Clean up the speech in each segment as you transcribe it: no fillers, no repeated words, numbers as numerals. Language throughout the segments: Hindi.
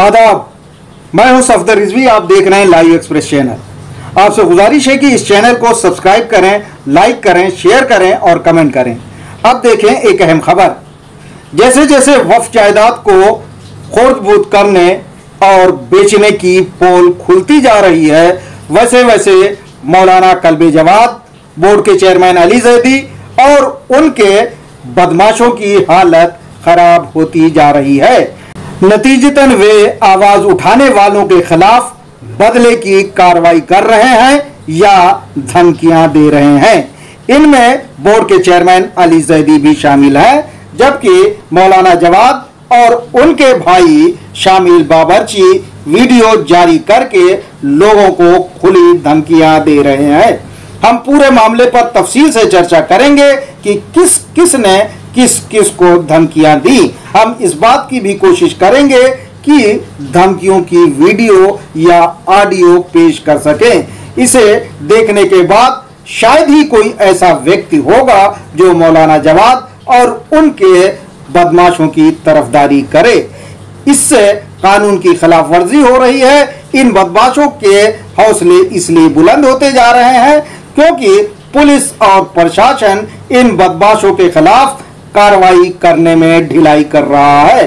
आदाब, मैं हूं सफदर रिजवी। आप देख रहे हैं लाइव एक्सप्रेस चैनल। आपसे गुजारिश है कि इस चैनल को सब्सक्राइब करें, लाइक करें, शेयर करें और कमेंट करें। अब देखें एक अहम खबर। जैसे जैसे वक्फ जायदाद को खुर्द-बुर्द करने और बेचने की पोल खुलती जा रही है, वैसे वैसे मौलाना कल्बे जवाद, बोर्ड के चेयरमैन अली जैदी और उनके बदमाशों की हालत खराब होती जा रही है। नतीजतन वे आवाज उठाने वालों के खिलाफ बदले की कार्रवाई कर रहे हैं या धमकियां दे रहे हैं। इनमें बोर्ड के चेयरमैन अली जैदी भी शामिल हैं, जबकि मौलाना जवाद और उनके भाई शामिल बाबरची वीडियो जारी करके लोगों को खुली धमकियां दे रहे हैं। हम पूरे मामले पर तफसील से चर्चा करेंगे कि किस किस ने किस किस को धमकियां दी। हम इस बात की भी कोशिश करेंगे कि धमकियों की वीडियो या ऑडियो पेश कर सकें। इसे देखने के बाद शायद ही कोई ऐसा व्यक्ति होगा जो मौलाना जवाद और उनके बदमाशों की तरफदारी करे। इससे कानून की खिलाफ वर्जी हो रही है। इन बदमाशों के हौसले इसलिए बुलंद होते जा रहे हैं क्योंकि पुलिस और प्रशासन इन बदमाशों के खिलाफ कार्रवाई करने में ढिलाई कर रहा है।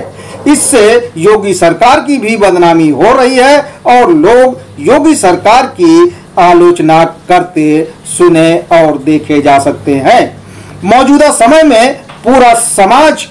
इससे योगी सरकार की भी बदनामी हो रही है और लोग योगी सरकार की आलोचना करते सुने और देखे जा सकते हैं। मौजूदा समय में पूरा समाज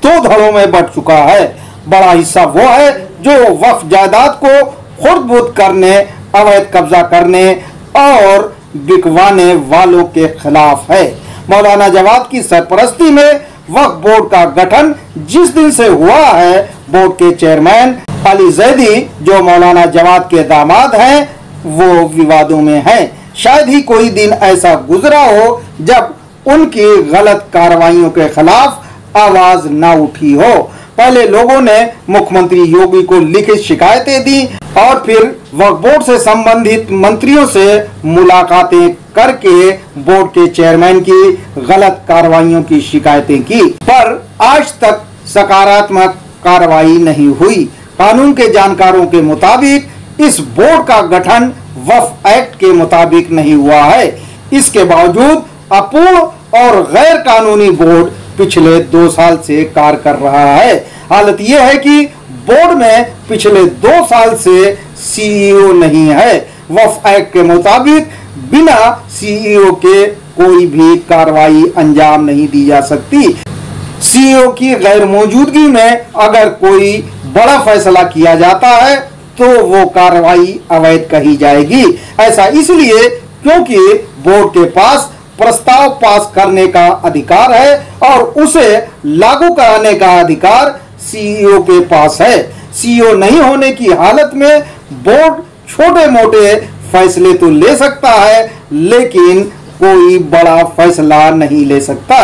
दो धड़ों में बंट चुका है। बड़ा हिस्सा वो है जो वक्फ जायदाद को खुर्द-बुर्द करने, अवैध कब्जा करने और बिकवाने वालों के खिलाफ है। मौलाना जवाद की सरपरस्ती में वक्फ बोर्ड का गठन जिस दिन से हुआ है, बोर्ड के चेयरमैन अली जैदी जो मौलाना जवाद के दामाद हैं, वो विवादों में हैं। शायद ही कोई दिन ऐसा गुजरा हो जब उनकी गलत कार्रवाइयों के खिलाफ आवाज ना उठी हो। पहले लोगों ने मुख्यमंत्री योगी को लिखित शिकायतें दी और फिर वक्फ बोर्ड से संबंधित मंत्रियों से मुलाकातें करके बोर्ड के चेयरमैन की गलत कार्रवाइयों की शिकायतें की, पर आज तक सकारात्मक कार्रवाई नहीं हुई। कानून के जानकारों के मुताबिक इस बोर्ड का गठन वक्फ एक्ट के मुताबिक नहीं हुआ है। इसके बावजूद अपूर्ण और गैर कानूनी बोर्ड पिछले 2 साल से कार्य कर रहा है। हालत यह है कि बोर्ड में पिछले 2 साल से सीईओ नहीं है। वक्फ एक्ट के मुताबिक बिना सीईओ के कोई भी कार्रवाई अंजाम नहीं दी जा सकती। सीईओ की गैर मौजूदगी में अगर कोई बड़ा फैसला किया जाता है तो वो कार्रवाई अवैध कही जाएगी। ऐसा इसलिए क्योंकि बोर्ड के पास प्रस्ताव पास करने का अधिकार है और उसे लागू कराने का अधिकार सीईओ के पास है। सीईओ नहीं होने की हालत में बोर्ड छोटे मोटे फैसले तो ले सकता है, लेकिन कोई बड़ा फैसला नहीं ले सकता।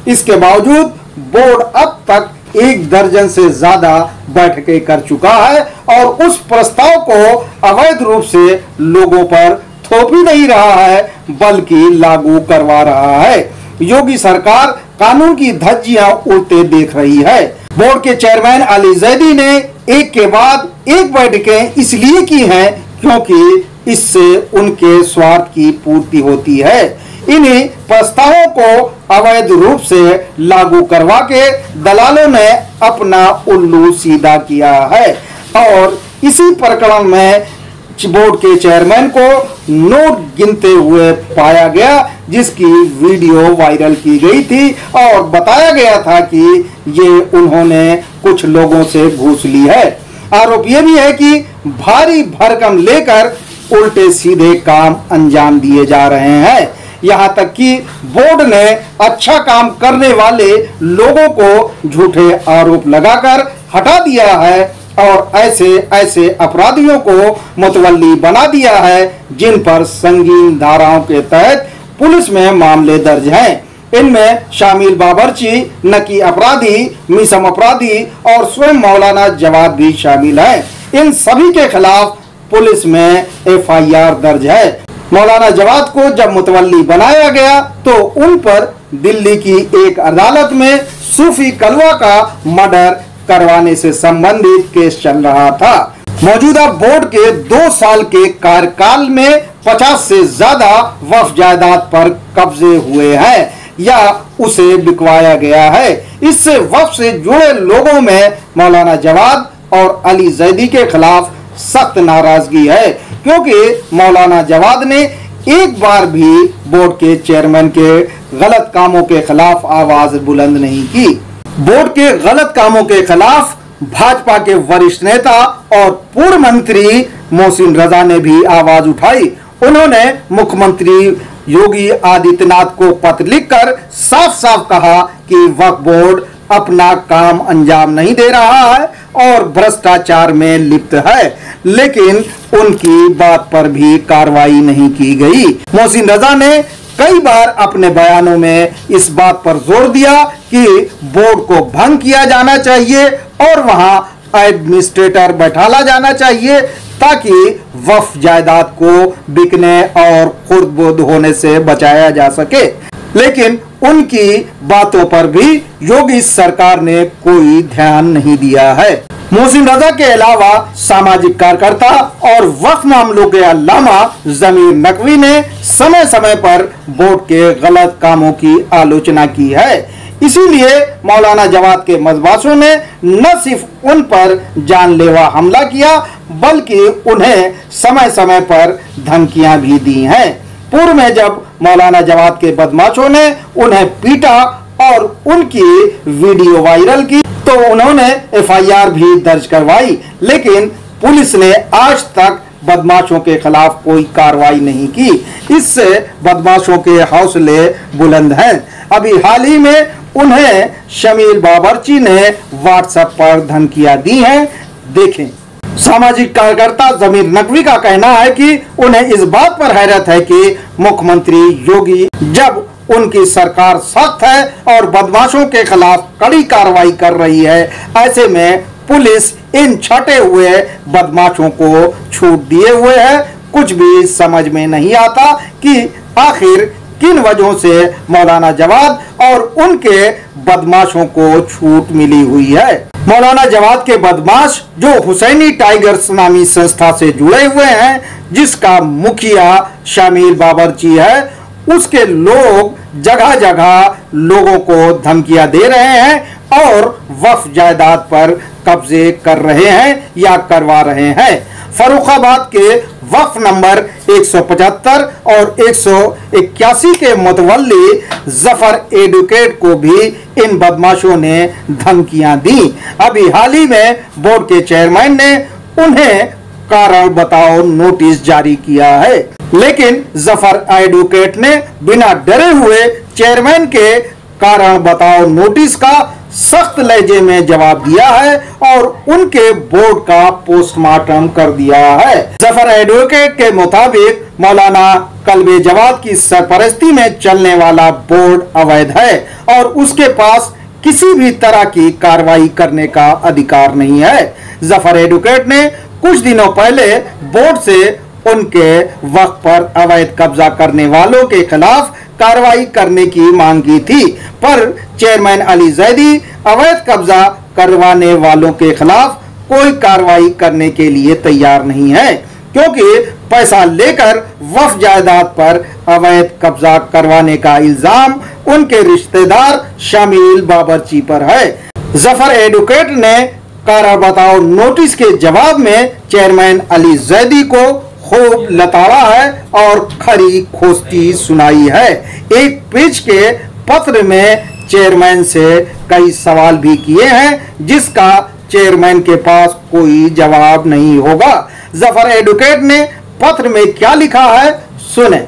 इसके बावजूद बोर्ड अब तक 1 दर्जन से ज्यादा बैठकें कर चुका है और उस प्रस्ताव को अवैध रूप से लोगों पर थोप ही नहीं रहा है, बल्कि लागू करवा रहा है। योगी सरकार कानून की धज्जियां उड़ते देख रही है। बोर्ड के चेयरमैन अली जैदी ने एक के बाद एक बैठकें इसलिए की हैं क्योंकि इससे उनके स्वार्थ की पूर्ति होती है। इन्हीं प्रस्तावों को अवैध रूप से लागू करवा के दलालों ने अपना उल्लू सीधा किया है और इसी प्रकरण में बोर्ड के चेयरमैन को नोट गिनते हुए पाया गया, जिसकी वीडियो वायरल की गई थी और बताया गया था कि ये उन्होंने कुछ लोगों से घूस ली है। आरोप यह भी है कि भारी भरकम लेकर उल्टे सीधे काम अंजाम दिए जा रहे हैं। यहाँ तक कि बोर्ड ने अच्छा काम करने वाले लोगों को झूठे आरोप लगाकर हटा दिया है और ऐसे अपराधियों को मुतवल्ली बना दिया है जिन पर संगीन धाराओं के तहत पुलिस में मामले दर्ज हैं। इनमें शामिल बाबरची, नकी अपराधी, मिसम अपराधी और स्वयं मौलाना जवाद भी शामिल हैं। इन सभी के खिलाफ पुलिस में एफआईआर दर्ज है। मौलाना जवाद को जब मुतवल्ली बनाया गया तो उन पर दिल्ली की एक अदालत में सूफी कलवा का मर्डर करवाने से संबंधित केस चल रहा था। मौजूदा बोर्ड के 2 साल के कार्यकाल में 50 से ज्यादा वक्फ जायदाद पर कब्जे हुए हैं या उसे बिकवाया गया है। इससे वक्फ से जुड़े लोगों में मौलाना जवाद और अली जैदी के खिलाफ सख्त नाराजगी है, क्योंकि मौलाना जवाद ने एक बार भी बोर्ड के चेयरमैन के गलत कामों के खिलाफ आवाज बुलंद नहीं की। बोर्ड के गलत कामों के खिलाफ भाजपा के वरिष्ठ नेता और पूर्व मंत्री मोहसिन रजा ने भी आवाज उठाई। उन्होंने मुख्यमंत्री योगी आदित्यनाथ को पत्र लिखकर साफ साफ कहा कि वक्फ बोर्ड अपना काम अंजाम नहीं दे रहा है और भ्रष्टाचार में लिप्त है, लेकिन उनकी बात पर भी कार्रवाई नहीं की गई। मोहसिन रजा ने कई बार अपने बयानों में इस बात पर जोर दिया कि बोर्ड को भंग किया जाना चाहिए और वहां एडमिनिस्ट्रेटर बैठाला जाना चाहिए ताकि वक्फ जायदाद को बिकने और खुर्द-बुर्द होने से बचाया जा सके, लेकिन उनकी बातों पर भी योगी सरकार ने कोई ध्यान नहीं दिया है। मोहसिन रजा के अलावा सामाजिक कार्यकर्ता और वक्फ मामलों के अल्लामा जमीर नकवी ने समय समय पर बोर्ड के गलत कामों की आलोचना की है। इसीलिए मौलाना जवाद के मजबासों ने न सिर्फ उन पर जानलेवा हमला किया, बल्कि उन्हें समय समय पर धमकियां भी दी हैं। पूर्व में जब मौलाना जवाद के बदमाशों ने उन्हें पीटा और उनकी वीडियो वायरल की तो उन्होंने FIR भी दर्ज करवाई, लेकिन पुलिस ने आज तक बदमाशों के खिलाफ कोई कार्रवाई नहीं की। इससे बदमाशों के हौसले बुलंद हैं। अभी हाल ही में उन्हें शमील बाबरची ने व्हाट्सएप पर धमकियां दी हैं। देखें, सामाजिक कार्यकर्ता जमीर नकवी का कहना है कि उन्हें इस बात पर हैरत है कि मुख्यमंत्री योगी जब उनकी सरकार सख्त है और बदमाशों के खिलाफ कड़ी कार्रवाई कर रही है, ऐसे में पुलिस इन छटे हुए बदमाशों को छूट दिए हुए है। कुछ भी समझ में नहीं आता कि आखिर किन वजहों से मौलाना जवाद और उनके बदमाशों को छूट मिली हुई है। मौलाना जवाद के बदमाश जो हुसैनी टाइगर्स नामी संस्था से जुड़े हुए हैं, जिसका मुखिया शामिल बाबरची है, उसके लोग जगह जगह लोगों को धमकियां दे रहे हैं और वक्फ जायदाद पर कब्जे कर रहे हैं या करवा रहे हैं। फर्रुखाबाद के वक्फ नंबर 175 और 181 के मुतवल्ली जफर एडवोकेट को भी इन बदमाशों ने धमकियां दी। अभी हाल ही में बोर्ड के चेयरमैन ने उन्हें कारण बताओ नोटिस जारी किया है, लेकिन जफर एडवोकेट ने बिना डरे हुए चेयरमैन के कारण बताओ नोटिस का सख्त लहजे में जवाब दिया है और उनके बोर्ड का पोस्टमार्टम कर दिया है। जफर एडवोकेट के मुताबिक मौलाना कल्बे जवाद की सरपरस्ती में चलने वाला बोर्ड अवैध है और उसके पास किसी भी तरह की कार्रवाई करने का अधिकार नहीं है। जफर एडवोकेट ने कुछ दिनों पहले बोर्ड से उनके वक्त पर अवैध कब्जा करने वालों के खिलाफ कार्रवाई करने की मांग की थी, पर चेयरमैन अली जैदी अवैध कब्जा करवाने वालों के खिलाफ कोई कार्रवाई करने के लिए तैयार नहीं है, क्योंकि पैसा लेकर वक्फ जायदाद पर अवैध कब्जा करवाने का इल्जाम उनके रिश्तेदार शामिल बाबरची पर है। जफर एडवोकेट ने कारण बताओ नोटिस के जवाब में चेयरमैन अली जैदी को खूब लताड़ा है और खरी खोस्ती सुनाई है। एक पेज के पत्र में चेयरमैन से कई सवाल भी किए हैं, जिसका चेयरमैन के पास कोई जवाब नहीं होगा। जफर एडवोकेट ने पत्र में क्या लिखा है सुने।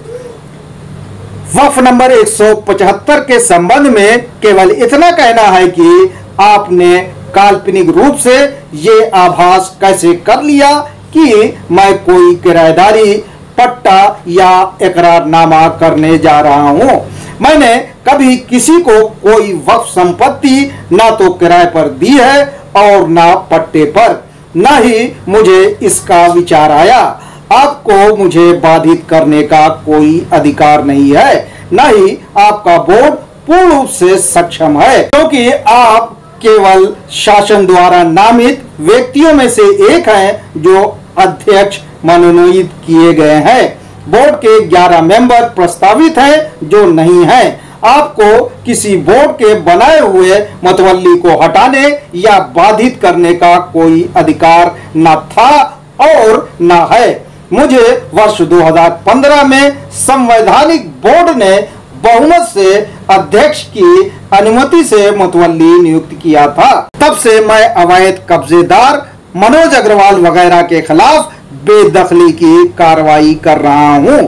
वक्फ नंबर 175 के संबंध में केवल इतना कहना है कि आपने काल्पनिक रूप से ये आभास कैसे कर लिया कि मैं कोई किराएदारी पट्टा या इकरारनामा करने जा रहा हूं। मैंने कभी किसी को कोई वक्फ संपत्ति ना तो किराए पर दी है और ना पट्टे पर, न ही मुझे इसका विचार आया। आपको मुझे बाधित करने का कोई अधिकार नहीं है, न ही आपका बोर्ड पूर्ण रूप से सक्षम है, क्योंकि आप केवल शासन द्वारा नामित व्यक्तियों में से एक हैं जो अध्यक्ष मनोनीत किए गए हैं। बोर्ड के 11 मेंबर प्रस्तावित हैं जो नहीं हैं। आपको किसी बोर्ड के बनाए हुए मतवल्ली को हटाने या बाधित करने का कोई अधिकार न था और न है। मुझे वर्ष 2015 में संवैधानिक बोर्ड ने बहुमत से अध्यक्ष की अनुमति से मतवल्ली नियुक्त किया था। तब से मैं अवैध कब्जेदार मनोज अग्रवाल वगैरह के खिलाफ बेदखली की कार्रवाई कर रहा हूं।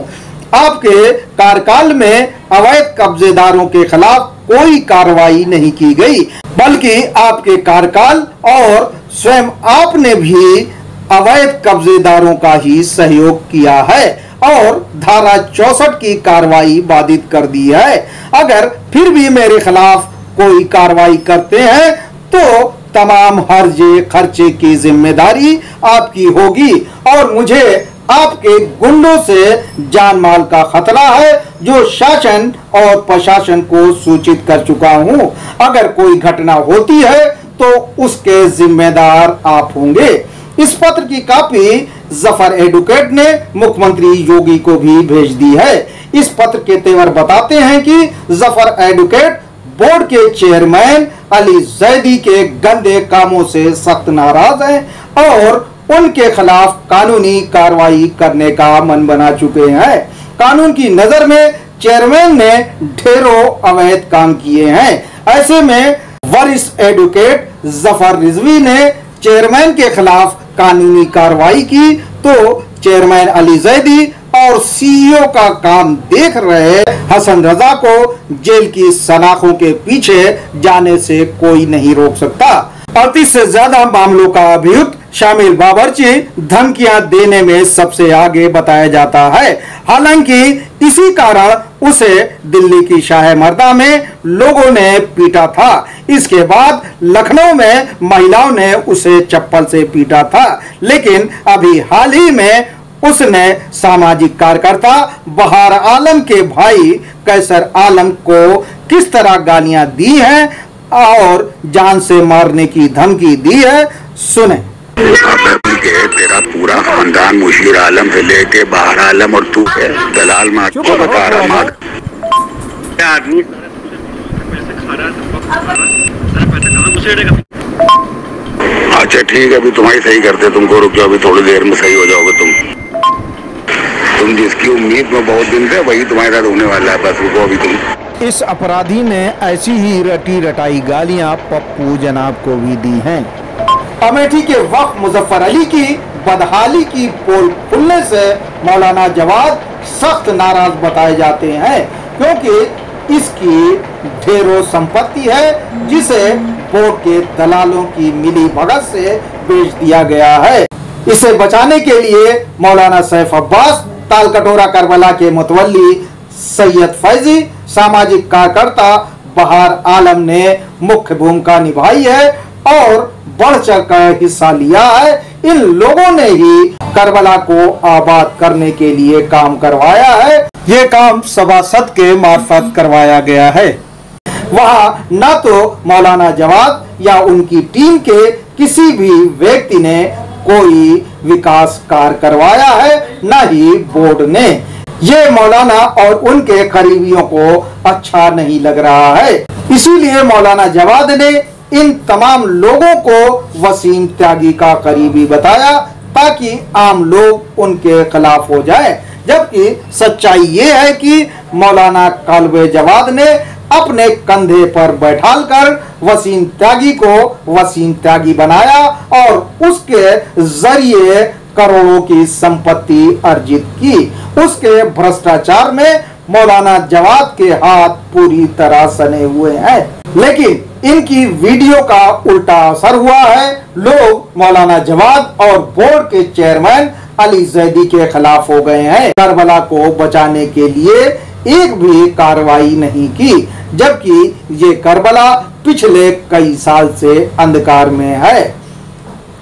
आपके कार्यकाल में अवैध कब्जेदारों के खिलाफ कोई कार्रवाई नहीं की गई, बल्कि आपके कार्यकाल और स्वयं आपने भी अवैध कब्जेदारों का ही सहयोग किया है और धारा 64 की कार्रवाई बाधित कर दी है। अगर फिर भी मेरे खिलाफ कोई कार्रवाई करते हैं तो तमाम हर्जे खर्चे की जिम्मेदारी आपकी होगी और मुझे आपके गुंडों से जान माल का खतरा है जो शासन और प्रशासन को सूचित कर चुका हूं। अगर कोई घटना होती है तो उसके जिम्मेदार आप होंगे। इस पत्र की कॉपी जफर एडवोकेट ने मुख्यमंत्री योगी को भी भेज दी है। इस पत्र के तेवर बताते हैं कि जफर एडवोकेट बोर्ड के चेयरमैन अली जैदी के गंदे कामों से सख्त नाराज हैं और उनके खिलाफ कानूनी कार्रवाई करने का मन बना चुके हैं। कानून की नजर में चेयरमैन ने ढेरों अवैध काम किए हैं। ऐसे में वरिष्ठ एडवोकेट जफर रिजवी ने चेयरमैन के खिलाफ कानूनी कार्रवाई की तो चेयरमैन अली जैदी और सीईओ का काम देख रहे हसन रजा को जेल की सलाखों के पीछे जाने से कोई नहीं रोक सकता। 38 से ज्यादा मामलों का अभियुक्त शामिल बावर्ची धमकियां देने में सबसे आगे बताया जाता है। हालांकि इसी कारण उसे दिल्ली की शाह मर्दा में लोगों ने पीटा था। इसके बाद लखनऊ में महिलाओं ने उसे चप्पल से पीटा था। लेकिन अभी हाल ही में उसने सामाजिक कार्यकर्ता बहार आलम के भाई कैसर आलम को किस तरह गालियां दी हैं और जान से मारने की धमकी दी है, सुने। तेरा पूरा खानदान मुशीर आलम से लेके बहार आलम और तू है दलाल मार को बता रहा मार आदमी। अच्छा ठीक है, अभी तुम्हारी सही करते, तुमको रुक जाओ, अभी थोड़ी देर में सही हो जाओगे तुम जिसकी उम्मीद में बहुत दिन थे वही तुम्हारे साथ होने वाला है। बस रुको अभी तुम। इस अपराधी ने ऐसी ही रटी रटाई गालियां पप्पू जनाब को भी दी हैं। अमेठी के वक्त मुजफ्फर अली की बदहाली की पोल खुलने से मौलाना जवाद सख्त नाराज बताए जाते हैं क्योंकि इसकी ढेरों संपत्ति है जिसे बोर्ड के दलालों की मिली भगत से बेच दिया गया है। इसे बचाने के लिए मौलाना सैफ अब्बास, तालकटोरा करबला के मुतवल्ली सैयद फैजी, सामाजिक कार्यकर्ता बहार आलम ने मुख्य भूमिका निभाई है और बढ़ चढ़ कर हिस्सा लिया है। इन लोगों ने ही करबला को आबाद करने के लिए काम करवाया है। ये काम सभासद के मार्फत करवाया गया है। वहाँ न तो मौलाना जवाद या उनकी टीम के किसी भी व्यक्ति ने कोई विकास कार्य करवाया है, न ही बोर्ड ने। ये मौलाना और उनके करीबियों को अच्छा नहीं लग रहा है। इसीलिए मौलाना जवाद ने इन तमाम लोगों को वसीम त्यागी का करीबी बताया ताकि आम लोग उनके खिलाफ हो जाए। जबकि सच्चाई ये है कि मौलाना काल्बे जवाद ने अपने कंधे पर बैठालकर वसीम त्यागी को वसीम त्यागी बनाया और उसके जरिए करोड़ों की संपत्ति अर्जित की। उसके भ्रष्टाचार में मौलाना जवाद के हाथ पूरी तरह सने हुए हैं। लेकिन इनकी वीडियो का उल्टा असर हुआ है। लोग मौलाना जवाद और बोर्ड के चेयरमैन अली जैदी के खिलाफ हो गए हैं। करबला को बचाने के लिए एक भी कार्रवाई नहीं की, जबकि ये करबला पिछले कई साल से अंधकार में है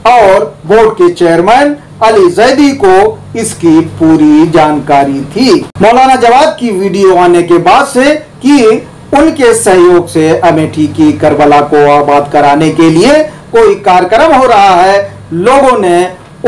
और बोर्ड के चेयरमैन अली जैदी को इसकी पूरी जानकारी थी। मौलाना जवाद की वीडियो आने के बाद से कि उनके सहयोग से अमेठी की करबला को आबाद कराने के लिए कोई कार्यक्रम हो रहा है, लोगों ने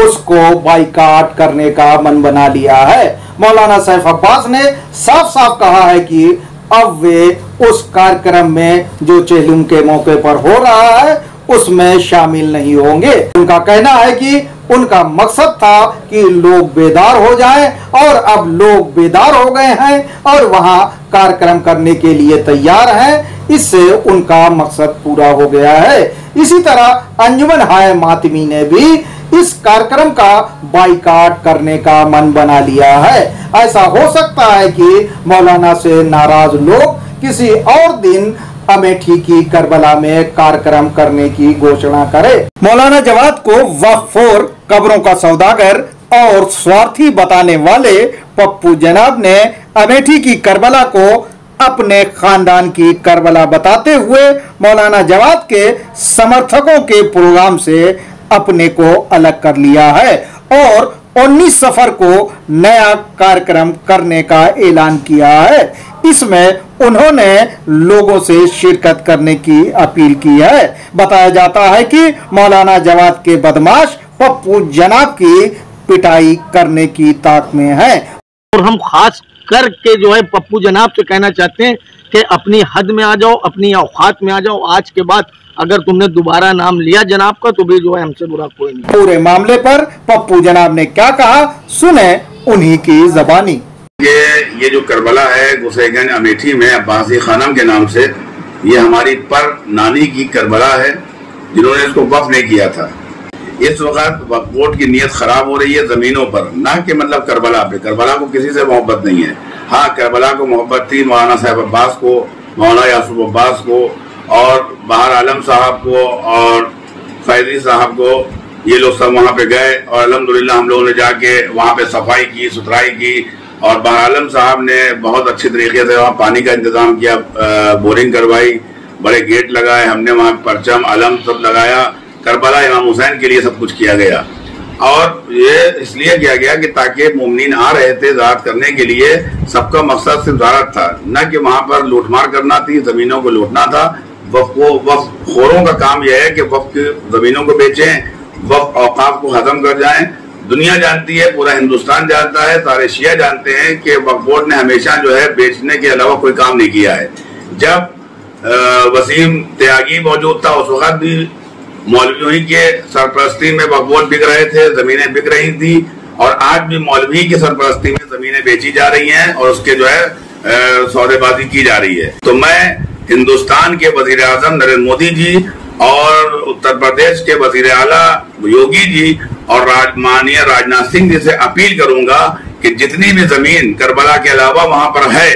उसको बाइकाट करने का मन बना लिया है। मौलाना सैफ अब्बास ने साफ साफ कहा है कि अब वे उस कार्यक्रम में जो चेहलुम के मौके पर हो रहा है उसमें शामिल नहीं होंगे। उनका कहना है कि उनका मकसद था कि लोग बेदार हो जाएं और अब लोग बेदार हो गए हैं और वहां कार्यक्रम करने के लिए तैयार हैं। इससे उनका मकसद पूरा हो गया है। इसी तरह अंजुमन हाय मातमी ने भी इस कार्यक्रम का बाइकाट करने का मन बना लिया है। ऐसा हो सकता है कि मौलाना से नाराज लोग किसी और दिन अमेठी की करबला में कार्यक्रम करने की घोषणा करे। मौलाना जवाद को वक्फ कब्रों का सौदागर और स्वार्थी बताने वाले पप्पू जनाब ने अमेठी की करबला को अपने खानदान की करबला बताते हुए मौलाना जवाद के समर्थकों के प्रोग्राम से अपने को अलग कर लिया है और 19 सफर को नया कार्यक्रम करने का ऐलान किया है। इसमें उन्होंने लोगों से शिरकत करने की अपील की है। बताया जाता है कि मौलाना जवाद के बदमाश पप्पू जनाब की पिटाई करने की ताक में है और हम खास करके जो है पप्पू जनाब से कहना चाहते हैं कि अपनी हद में आ जाओ, अपनी औकात में आ जाओ। आज के बाद अगर तुमने दोबारा नाम लिया जनाब का तो भी जो है हमसे बुरा कोई नहीं। पूरे मामले पर पप्पू जनाब ने क्या कहा, सुने उन्हीं की जबानी। ये जो करबला है गुसेगंज अमेठी में अब्बासी खानम के नाम से, ये हमारी पर नानी की करबला है जिन्होंने इसको वक्फ नहीं किया था। इस वक्त वक्फ बोर्ड की नीयत खराब हो रही है जमीनों पर, ना कि मतलब करबला पे। करबला को किसी से मोहब्बत नहीं है। हाँ, करबला को मोहब्बत थी मौलाना साहब अब्बास को, मौलाना यासूफ अब्बास को और बहार आलम साहब को और फैजी साहब को। ये लोग सब वहाँ पे गए और अल्हम्दुलिल्लाह हम लोगों ने जाके वहाँ पे सफाई की, सुथराई की और बहार आलम साहब ने बहुत अच्छे तरीके से वहाँ पानी का इंतजाम किया, बोरिंग करवाई, बड़े गेट लगाए, हमने वहाँ परचम अलम सब लगाया। करबला इमाम हुसैन के लिए सब कुछ किया गया और ये इसलिए किया गया कि ताकि मोमिनीन आ रहे थे ज़ियारत करने के लिए, सबका मकसद सिर्फ ज़ियारत था, न कि वहाँ पर लूटमार करना थी, ज़मीनों को लूटना था। वक्फ खोरों का काम यह है कि वक्फ की ज़मीनों को बेचें, वक्फ औकाफ को ख़त्म कर जाएं। दुनिया जानती है, पूरा हिंदुस्तान जानता है, सारे शिया जानते हैं कि वक्फ बोर्ड ने हमेशा जो है बेचने के अलावा कोई काम नहीं किया है। जब वसीम त्यागी मौजूद था उस वक्त भी मौलवियों के सरपरस्ती में वक्फ बोर्ड बिक रहे थे, जमीनें बिक रही थी और आज भी मौलवी की सरपरस्ती में जमीनें बेची जा रही हैं और उसके जो है सौदेबाजी की जा रही है। तो मैं हिंदुस्तान के वजीर आजम नरेंद्र मोदी जी और उत्तर प्रदेश के वजीर आला योगी जी और माननीय राजनाथ सिंह जी से अपील करूंगा कि जितनी भी जमीन करबला के अलावा वहां पर है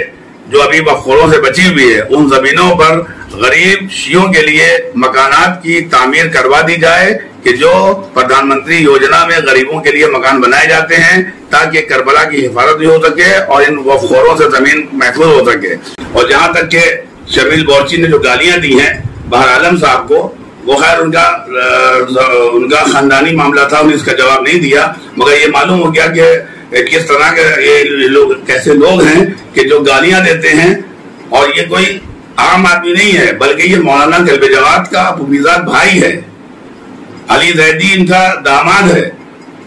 जो अभी वक्फोरों से बची हुई है, उन जमीनों पर गरीब शियों के लिए मकानात की तामीर करवा दी जाए कि जो प्रधानमंत्री योजना में गरीबों के लिए मकान बनाए जाते हैं ताकि करबला की हिफाजत भी हो सके और इन वक्फोरों से जमीन महफूज हो सके। और जहां तक के शमील बोर्ची ने जो गालियां दी हैं बहार आलम साहब को, वो खैर उनका खानदानी मामला था, उन्हें इसका जवाब नहीं दिया, मगर ये मालूम हो गया कि किस तरह के ये लोग कैसे लोग हैं कि जो गालियां देते हैं। और ये कोई आम आदमी नहीं है बल्कि ये मौलाना कल्बे जवाद का फुफीजाद भाई है, अली जैदी इनका दामाद है।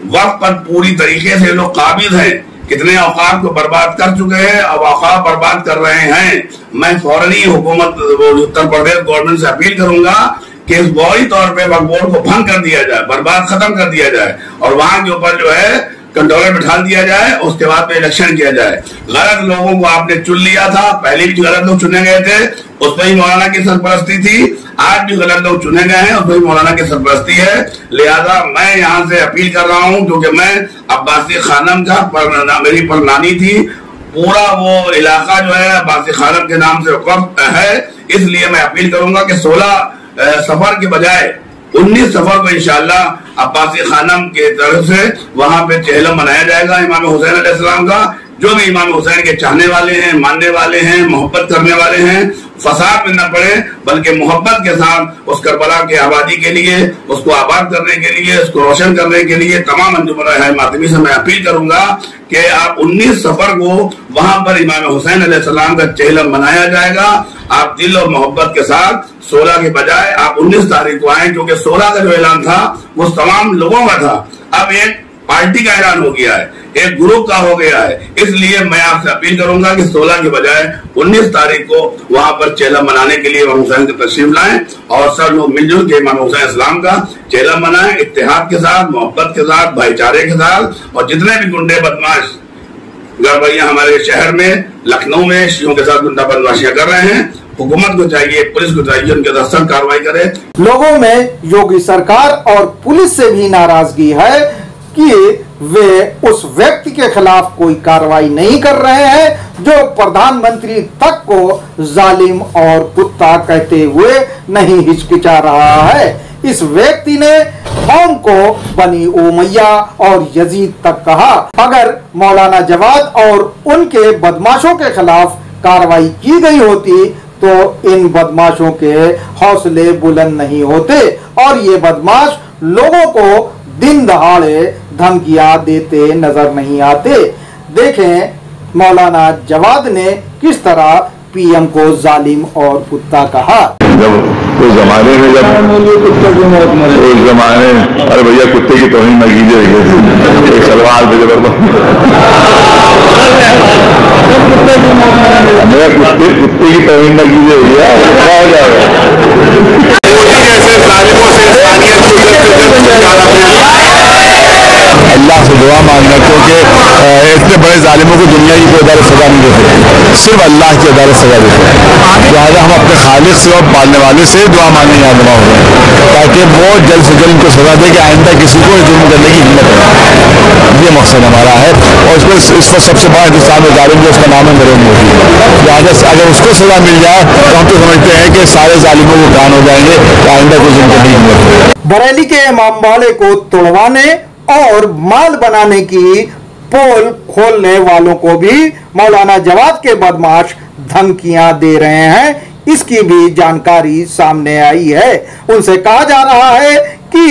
वक्त पर पूरी तरीके से लोग काबिज हैं, कितने औकाफ को बर्बाद कर चुके हैं, अब औकाफ बर्बाद कर रहे हैं। मैं फौरन ही हुकूमत उत्तर प्रदेश गवर्नमेंट से अपील करूंगा कि इस फौरी तौर पे वक्फ बोर्ड को भंग कर दिया जाए, बर्बाद खत्म कर दिया जाए और वहां के ऊपर जो है कंट्रोलर बिठा दिया जाए, उसके बाद में इलेक्शन किया जाए। गलत लोगों को आपने चुन लिया था, पहले भी गलत लोग चुने गए थे, उसमें ही मौलाना की सरपरस्ती थी, आज भी गलत लोग चुने गए हैं, उसमें ही मौलाना की सरपरस्ती है। लिहाजा मैं यहाँ से अपील कर रहा हूँ क्योंकि मैं अब्बासी खानम का मेरी परनानी थी, पूरा वो इलाका जो है अब्बासी खानम के नाम से वक्फ है, इसलिए मैं अपील करूंगा कि 16 सफर के बजाय 19 सफर को इंशाअल्लाह अब्बासी खानम के तरफ से वहां पे चहलम मनाया जाएगा इमाम हुसैन अलैहिस्सलाम का, जो भी इमाम हुसैन के चाहने वाले हैं, मानने वाले हैं, मोहब्बत करने वाले हैं, फसाद में न पड़े, बल्कि मोहब्बत के साथ उस करबला की आबादी के लिए, उसको आबाद करने के लिए, उसको रोशन करने के लिए तमाम अंजुमन मातमी से मैं अपील करूंगा कि आप 19 सफर को वहां पर इमाम हुसैन अलैहिस्सलाम का चेहलम मनाया जाएगा। आप दिल और मोहब्बत के साथ 16 के बजाय आप 19 तारीख को आए, क्योंकि 16 का जो ऐलान था वो तमाम लोगों का था, अब एक पार्टी का ऐलान हो गया है, एक ग्रुप का हो गया है। इसलिए मैं आपसे अपील करूंगा कि 16 के बजाय 19 तारीख को वहां पर चेहलम मनाने के लिए इमाम हुसैन की तशरीफ लाएं और सब लोग मिलजुल के इमाम हुसैन इस्लाम का चेहलम मनाएं, इत्तेहाद के साथ, मोहब्बत के साथ, भाईचारे के साथ। और जितने भी गुंडे बदमाश गड़बड़ियां हमारे शहर में, लखनऊ में शियों के साथ गुंडा बदमाशियां कर रहे हैं, हुकूमत को चाहिए, पुलिस को चाहिए उनके साथ सख्त कार्रवाई करे। लोगों में योगी सरकार और पुलिस से भी नाराजगी है कि वे उस व्यक्ति के खिलाफ कोई कार्रवाई नहीं कर रहे हैं जो प्रधानमंत्री तक को जालिम और कुत्ता कहते हुए नहीं हिचकिचा रहा है। इस व्यक्ति ने कौम को बनी उमैया और यजीद तक कहा। अगर मौलाना जवाद और उनके बदमाशों के खिलाफ कार्रवाई की गई होती तो इन बदमाशों के हौसले बुलंद नहीं होते और ये बदमाश लोगों को दिन दहाड़े धमकियां देते नजर नहीं आते। देखें मौलाना जवाद ने किस तरह पीएम को जालिम और कुत्ता कहा। जब उस जमाने में उस जमाने अरे भैया कुत्ते की तौहीन न कीजिए, एक सलवार पे कुत्ते की तौहीन न कीजिए भैया, क्या हो जाएगा। अल्लाह से दुआ मांगना, क्योंकि इतने बड़े जालिमों को दुनिया की कोई अदालत सजा नहीं दे सकती, सिर्फ अल्लाह की अदालत सजा दे सकती है। लिहाजा हम अपने खालिक से और पालने वाले से दुआ मांगने याद हो रहे हैं ताकि वो जल्द से जल्द इनको सजा दे कि आइंदा किसी को जुर्म करने की हिम्मत है। ये मकसद हमारा है और इसमें इस वक्त सबसे बड़ा हिंदुस्तान में जालिम जो उसका नाम है नरेंद्र मोदी। लिहाजा से अगर उसको सजा मिल जाए तो हम तो समझते हैं कि सारे जालिमों को कान हो जाएंगे, आइंदा को जुर्म करने की हिम्मत है। बरेली के इमाम बाड़े को तोड़वाने और माल बनाने की पोल खोलने वालों को भी मौलाना जवाद के बदमाश धमकियां दे रहे हैं, इसकी भी जानकारी सामने आई है। उनसे कहा जा रहा है कि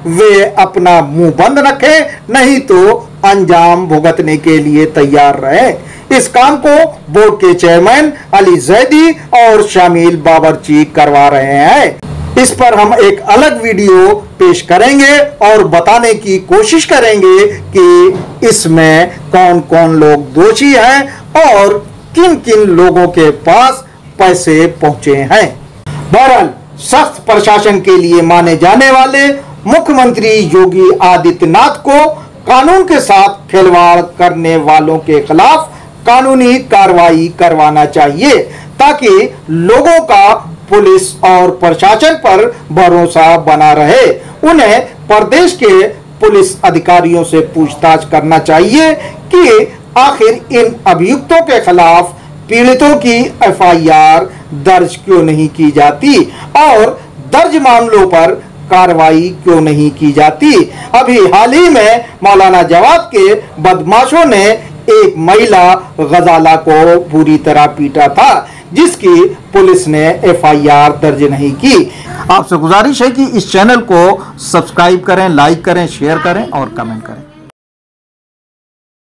वे अपना मुंह बंद रखें, नहीं तो अंजाम भुगतने के लिए तैयार रहें। इस काम को बोर्ड के चेयरमैन अली जैदी और शामिल बाबरची करवा रहे हैं। इस पर हम एक अलग वीडियो पेश करेंगे और बताने की कोशिश करेंगे कि इसमें कौन कौन लोग दोषी हैं और किन किन लोगों के पास पैसे पहुंचे हैं। बहरहाल सख्त प्रशासन के लिए माने जाने वाले मुख्यमंत्री योगी आदित्यनाथ को कानून के साथ खिलवाड़ करने वालों के खिलाफ कानूनी कार्रवाई करवाना चाहिए ताकि लोगों का पुलिस और प्रशासन पर भरोसा बना रहे। उन्हें प्रदेश के पुलिस अधिकारियों से पूछताछ करना चाहिए कि आखिर इन अभियुक्तों के खिलाफ पीड़ितों की एफआईआर दर्ज क्यों नहीं की जाती और दर्ज मामलों पर कार्रवाई क्यों नहीं की जाती। अभी हाल ही में मौलाना जवाद के बदमाशों ने एक महिला गजाला को बुरी तरह पीटा था जिसकी पुलिस ने एफआईआर दर्ज नहीं की। आपसे गुजारिश है कि इस चैनल को सब्सक्राइब करें, लाइक करें, शेयर करें और कमेंट करें।